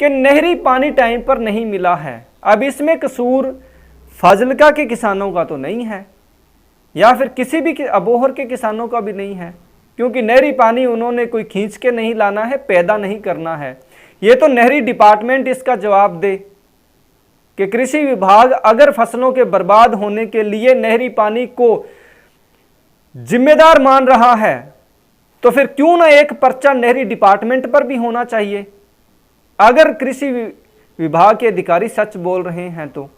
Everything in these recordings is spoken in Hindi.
कि नहरी पानी टाइम पर नहीं मिला है। अब इसमें कसूर फाजिलका के किसानों का तो नहीं है, या फिर किसी भी अबोहर के किसानों का भी नहीं है, क्योंकि नहरी पानी उन्होंने कोई खींच के नहीं लाना है, पैदा नहीं करना है। ये तो नहरी डिपार्टमेंट इसका जवाब दे कि कृषि विभाग अगर फसलों के बर्बाद होने के लिए नहरी पानी को जिम्मेदार मान रहा है तो फिर क्यों ना एक पर्चा नहरी डिपार्टमेंट पर भी होना चाहिए, अगर कृषि विभाग के अधिकारी सच बोल रहे हैं तो।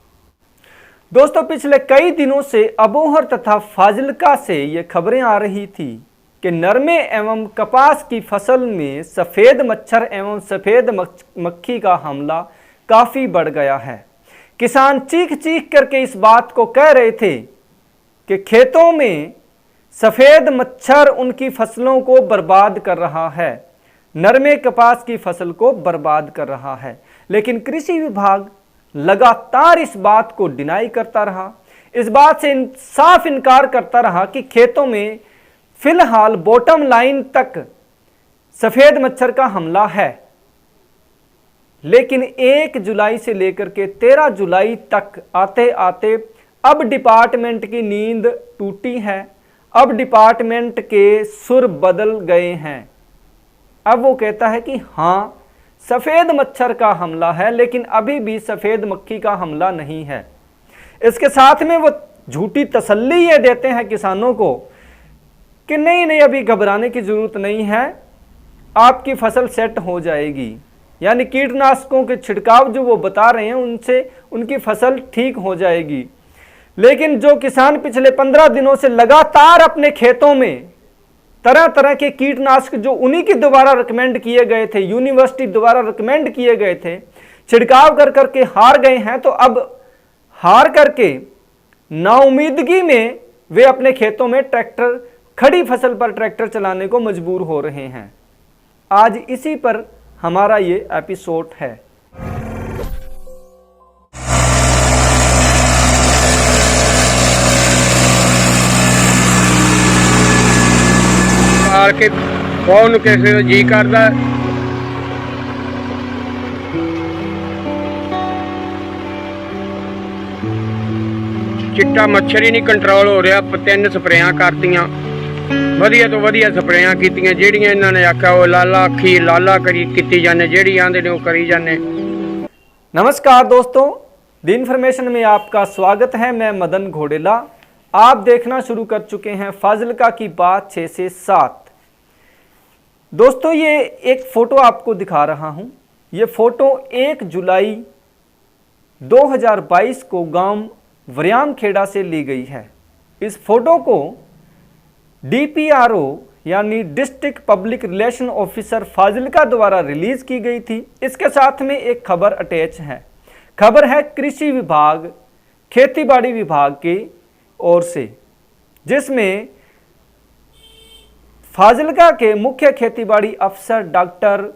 दोस्तों, पिछले कई दिनों से अबोहर तथा फाजिलका से ये खबरें आ रही थी कि नरमे एवं कपास की फसल में सफ़ेद मच्छर एवं सफ़ेद मक्खी का हमला काफ़ी बढ़ गया है। किसान चीख चीख करके इस बात को कह रहे थे कि खेतों में सफ़ेद मच्छर उनकी फसलों को बर्बाद कर रहा है, नरमे कपास की फसल को बर्बाद कर रहा है। लेकिन कृषि विभाग लगातार इस बात को डिनाई करता रहा, इस बात से साफ इनकार करता रहा कि खेतों में फिलहाल बॉटम लाइन तक सफ़ेद मच्छर का हमला है। लेकिन 1 जुलाई से लेकर के 13 जुलाई तक आते आते अब डिपार्टमेंट की नींद टूटी है, अब डिपार्टमेंट के सुर बदल गए हैं। अब वो कहता है कि हाँ, सफ़ेद मच्छर का हमला है, लेकिन अभी भी सफ़ेद मक्खी का हमला नहीं है। इसके साथ में वो झूठी तसल्ली ये देते हैं किसानों को कि नहीं नहीं, अभी घबराने की ज़रूरत नहीं है, आपकी फसल सेट हो जाएगी। यानी कीटनाशकों के छिड़काव जो वो बता रहे हैं उनसे उनकी फसल ठीक हो जाएगी। लेकिन जो किसान पिछले 15 दिनों से लगातार अपने खेतों में तरह तरह के कीटनाशक जो उन्हीं के द्वारा रिकमेंड किए गए थे, यूनिवर्सिटी द्वारा रिकमेंड किए गए थे, छिड़काव कर करके हार गए हैं, तो अब हार करके नाउमीदगी में वे अपने खेतों में ट्रैक्टर, खड़ी फसल पर ट्रैक्टर चलाने को मजबूर हो रहे हैं। आज इसी पर हमारा ये एपिसोड है। के कौन कैसे जी करदा चिट्टा मच्छर ही नहीं कंट्रोल हो रहा। 3 स्प्रेयां करतियां, वधिया तो वधिया स्प्रेयां कीतियां, ਜਿਹੜੀਆਂ ਇਹਨਾਂ ने आख्या वो लाला अखी लाला करी कीती जाने, ਜਿਹੜੀ आंदे ने वो करी जाने। नमस्कार दोस्तों, द इन्फॉर्मेशन में आपका स्वागत है। मैं मदन घोडेला। आप देखना शुरू कर चुके हैं फाजिलका की बात 6 से 7। दोस्तों, ये एक फ़ोटो आपको दिखा रहा हूँ। ये फ़ोटो 1 जुलाई 2022 को गांव वरियामखेड़ा से ली गई है। इस फोटो को DPRO यानी district public relation officer Fazilka द्वारा रिलीज की गई थी। इसके साथ में एक खबर अटैच है। खबर है कृषि विभाग, खेतीबाड़ी विभाग की ओर से, जिसमें फाजिलका के मुख्य खेतीबाड़ी अफसर डॉक्टर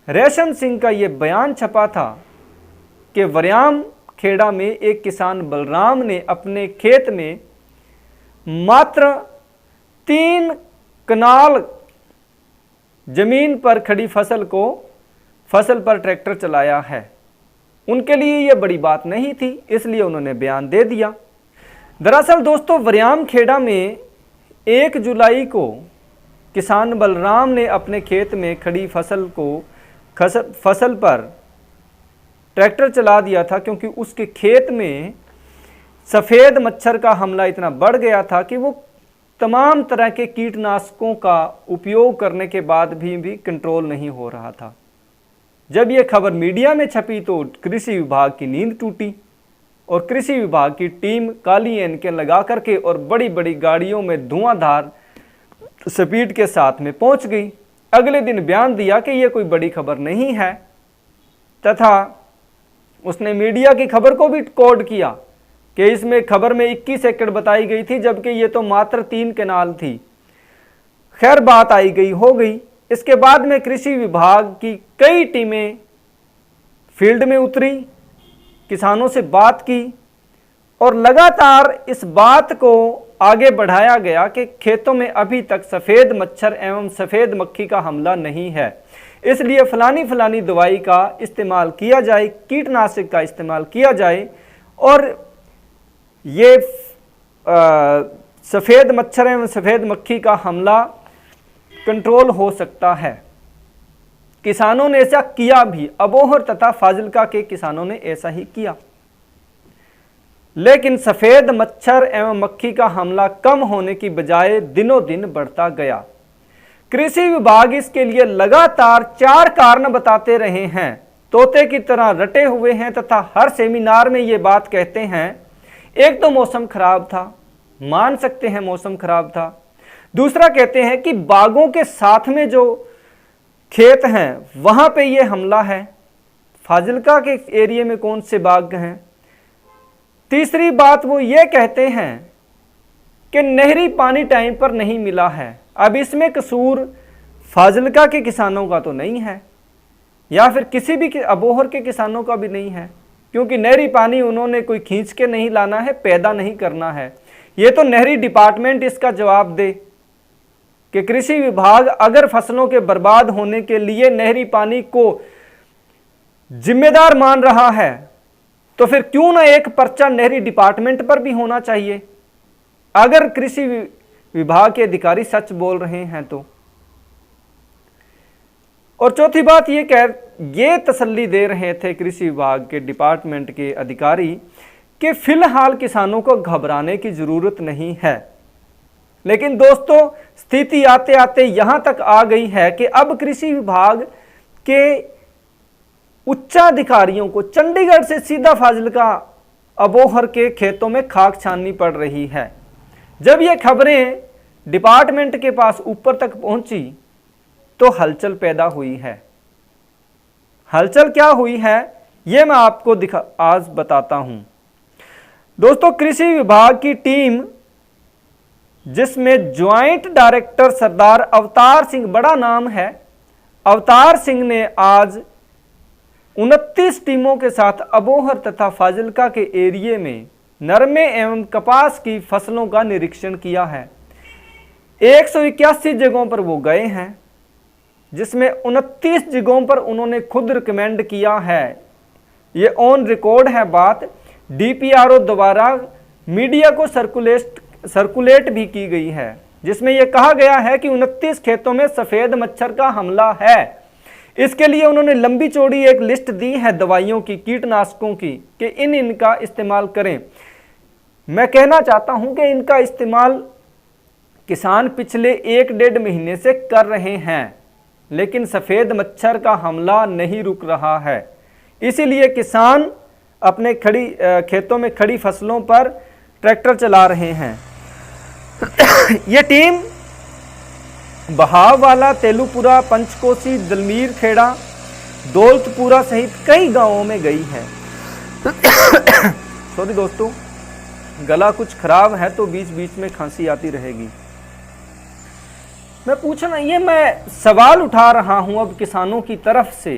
रेशम सिंह का ये बयान छपा था कि वरियामखेड़ा में एक किसान बलराम ने अपने खेत में मात्र 3 कनाल जमीन पर खड़ी फसल पर ट्रैक्टर चलाया है। उनके लिए यह बड़ी बात नहीं थी, इसलिए उन्होंने बयान दे दिया। दरअसल दोस्तों, वरियामखेड़ा में 1 जुलाई को किसान बलराम ने अपने खेत में खड़ी फसल पर ट्रैक्टर चला दिया था, क्योंकि उसके खेत में सफ़ेद मच्छर का हमला इतना बढ़ गया था कि वो तमाम तरह के कीटनाशकों का उपयोग करने के बाद भी कंट्रोल नहीं हो रहा था। जब ये खबर मीडिया में छपी तो कृषि विभाग की नींद टूटी और कृषि विभाग की टीम काली ऐनकें लगा करके और बड़ी बड़ी गाड़ियों में धुआंधार स्पीड के साथ में पहुंच गई। अगले दिन बयान दिया कि यह कोई बड़ी खबर नहीं है, तथा उसने मीडिया की खबर को भी कोड किया कि इसमें खबर में 21 एकड़ बताई गई थी, जबकि ये तो मात्र 3 कनाल थी। खैर, बात आई गई हो गई। इसके बाद में कृषि विभाग की कई टीमें फील्ड में उतरी, किसानों से बात की और लगातार इस बात को आगे बढ़ाया गया कि खेतों में अभी तक सफ़ेद मच्छर एवं सफ़ेद मक्खी का हमला नहीं है। इसलिए फलानी दवाई का इस्तेमाल किया जाए, कीटनाशक का इस्तेमाल किया जाए और ये सफ़ेद मच्छर एवं सफ़ेद मक्खी का हमला कंट्रोल हो सकता है। किसानों ने ऐसा किया भी, अबोहर तथा फाजिल्का के किसानों ने ऐसा ही किया, लेकिन सफ़ेद मच्छर एवं मक्खी का हमला कम होने की बजाय दिनों दिन बढ़ता गया। कृषि विभाग इसके लिए लगातार 4 कारण बताते रहे हैं, तोते की तरह रटे हुए हैं तथा हर सेमिनार में ये बात कहते हैं। एक तो मौसम खराब था, मान सकते हैं मौसम खराब था। दूसरा कहते हैं कि बागों के साथ में जो खेत हैं वहां पे ये हमला है, फाजिल्का के एरिया में कौन से बाग हैं। तीसरी बात वो ये कहते हैं कि नहरी पानी टाइम पर नहीं मिला है। अब इसमें कसूर फाजिल्का के किसानों का तो नहीं है, या फिर किसी भी अबोहर के किसानों का भी नहीं है, क्योंकि नहरी पानी उन्होंने कोई खींच के नहीं लाना है, पैदा नहीं करना है। ये तो नहरी डिपार्टमेंट इसका जवाब दे कि कृषि विभाग अगर फसलों के बर्बाद होने के लिए नहरी पानी को जिम्मेदार मान रहा है तो फिर क्यों ना एक पर्चा नहरी डिपार्टमेंट पर भी होना चाहिए, अगर कृषि विभाग के अधिकारी सच बोल रहे हैं तो। और चौथी बात ये तसल्ली दे रहे थे कृषि विभाग के डिपार्टमेंट के अधिकारी कि फिलहाल किसानों को घबराने की जरूरत नहीं है। लेकिन दोस्तों, स्थिति आते आते यहां तक आ गई है कि अब कृषि विभाग के उच्चाधिकारियों को चंडीगढ़ से सीधा फाजिल्का अबोहर के खेतों में खाक छाननी पड़ रही है। जब ये खबरें डिपार्टमेंट के पास ऊपर तक पहुंची तो हलचल पैदा हुई है। हलचल क्या हुई है ये मैं आपको आज बताता हूं। दोस्तों, कृषि विभाग की टीम जिसमें ज्वाइंट डायरेक्टर सरदार अवतार सिंह, बड़ा नाम है, अवतार सिंह ने आज 29 टीमों के साथ अबोहर तथा फाजिल्का के एरिए में नरमे एवं कपास की फसलों का निरीक्षण किया है। 181 जगहों पर वो गए हैं, जिसमें 29 जगहों पर उन्होंने खुद रिकमेंड किया है। ये ऑन रिकॉर्ड है बात, डीपीआरओ द्वारा मीडिया को सर्कुलेट भी की गई है, जिसमें यह कहा गया है कि 29 खेतों में सफेद मच्छर का हमला है। इसके लिए उन्होंने लंबी चौड़ी एक लिस्ट दी है दवाइयों की, कीटनाशकों की, कि इनका इस्तेमाल करें। मैं कहना चाहता हूं कि इनका इस्तेमाल किसान पिछले 1-1.5 महीने से कर रहे हैं, लेकिन सफेद मच्छर का हमला नहीं रुक रहा है। इसीलिए किसान अपने खेतों में खड़ी फसलों पर ट्रैक्टर चला रहे हैं। ये टीम बहाववाला, तेलुपुरा, पंचकोसी, दलमीर खेड़ा, दौलतपुरा सहित कई गांवों में गई है। सॉरी दोस्तों, गला कुछ खराब है तो बीच बीच में खांसी आती रहेगी। मैं सवाल उठा रहा हूं अब किसानों की तरफ से।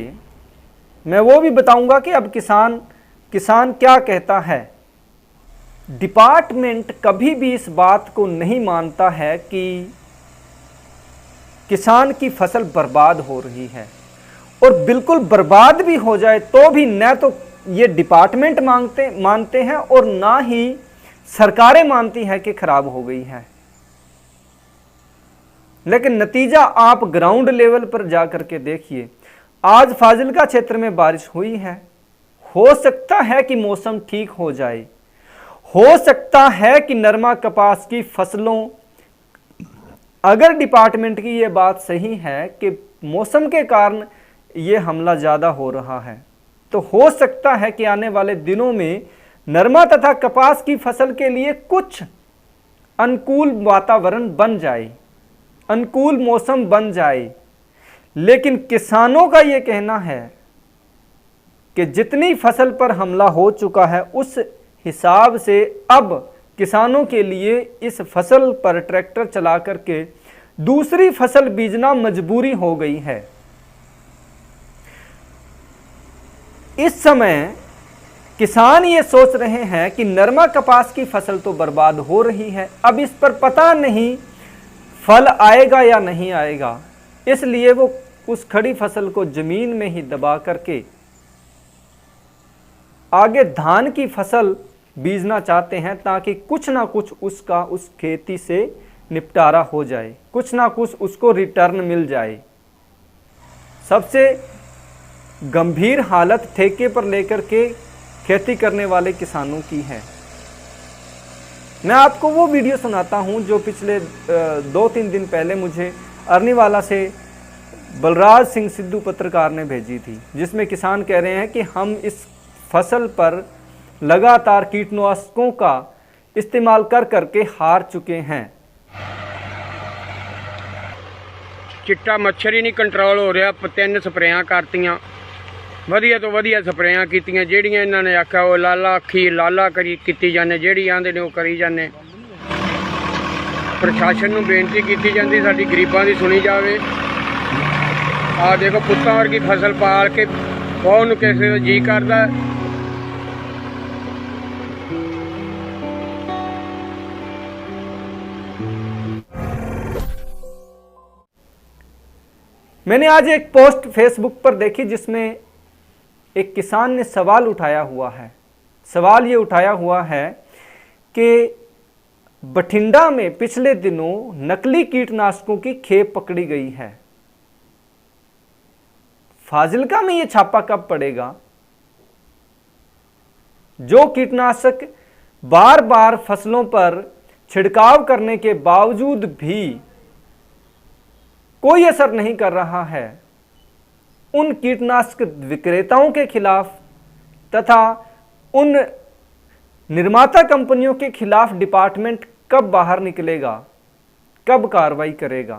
मैं वो भी बताऊंगा कि अब किसान क्या कहता है। डिपार्टमेंट कभी भी इस बात को नहीं मानता है कि किसान की फसल बर्बाद हो रही है, और बिल्कुल बर्बाद भी हो जाए तो भी न तो ये डिपार्टमेंट मानते हैं और ना ही सरकारें मानती हैं कि खराब हो गई है। लेकिन नतीजा आप ग्राउंड लेवल पर जाकर के देखिए। आज फाजिल्का क्षेत्र में बारिश हुई है, हो सकता है कि मौसम ठीक हो जाए, हो सकता है कि नरमा कपास की फसलों, अगर डिपार्टमेंट की ये बात सही है कि मौसम के कारण ये हमला ज़्यादा हो रहा है, तो हो सकता है कि आने वाले दिनों में नरमा तथा कपास की फसल के लिए कुछ अनुकूल वातावरण बन जाए, अनुकूल मौसम बन जाए। लेकिन किसानों का ये कहना है कि जितनी फसल पर हमला हो चुका है उस हिसाब से अब किसानों के लिए इस फसल पर ट्रैक्टर चला करके दूसरी फसल बीजना मजबूरी हो गई है। इस समय किसान ये सोच रहे हैं कि नरमा कपास की फसल तो बर्बाद हो रही है, अब इस पर पता नहीं फल आएगा या नहीं आएगा, इसलिए वो उस खड़ी फसल को जमीन में ही दबा करके आगे धान की फसल बीजना चाहते हैं, ताकि कुछ ना कुछ उसका उस खेती से निपटारा हो जाए, कुछ ना कुछ उसको रिटर्न मिल जाए। सबसे गंभीर हालत ठेके पर लेकर के खेती करने वाले किसानों की है। मैं आपको वो वीडियो सुनाता हूं जो पिछले 2-3 दिन पहले मुझे अरनीवाला से बलराज सिंह सिद्धू पत्रकार ने भेजी थी, जिसमें किसान कह रहे हैं कि हम इस फसल पर लगातार कीटनाशकों का इस्तेमाल कर करके हार चुके हैं। चिट्टा मच्छर ही नहीं कंट्रोल हो रहा। 3 स्प्रेयां करतियां, वधिया तो वधिया स्प्रेयां कीतियां, ਜਿਹੜੀਆਂ ਇਹਨਾਂ ਨੇ आख्या वो लाला अखी लाला करी कीती जाने, ਜਿਹੜੀ ਆਂਦੇ ਨੇ ਉਹ करी जाने। प्रशासन ਨੂੰ बेनती कीती ਜਾਂਦੀ ਸਾਡੀ ਗਰੀਬਾਂ ਦੀ सुनी जावे। आ देखो पुत्तां वर्गी फसल पाल के बहुत किसी का जी करदा। मैंने आज एक पोस्ट फेसबुक पर देखी जिसमें एक किसान ने सवाल उठाया हुआ है। सवाल ये उठाया हुआ है कि बठिंडा में पिछले दिनों नकली कीटनाशकों की खेप पकड़ी गई है, फाजिल्का में ये छापा कब पड़ेगा? जो कीटनाशक बार बार फसलों पर छिड़काव करने के बावजूद भी कोई असर नहीं कर रहा है, उन कीटनाशक विक्रेताओं के खिलाफ तथा उन निर्माता कंपनियों के खिलाफ डिपार्टमेंट कब बाहर निकलेगा, कब कार्रवाई करेगा?